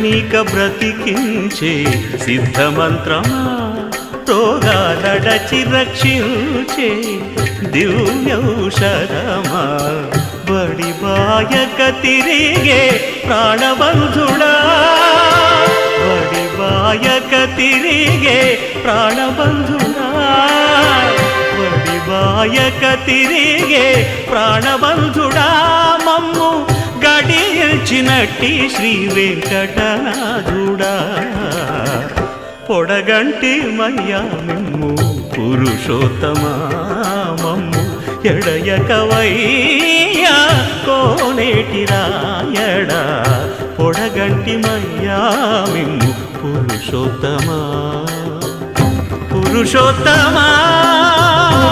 నీక బ్రతికించే సిద్ధమంత్రమా రోగాలడచి రక్షించే దివ్యౌషధమా బడి బాయక తిరిగే ప్రాణబంధుడా బడి బాయక తిరిగే ప్రాణబంధుడా బడి బాయక తిరిగే ప్రాణబంధుడా మమ్ము గడిచినట్టి శ్రీ వెంకటనాథుడా పొడగంటి మయ్యా మిమ్ము పురుషోత్తమా మమ్ము ఎడయకవయ్యా కోనేటి రాయడా పొడగంటి మయ్యా మిమ్ము పురుషోత్తమా పురుషోత్తమా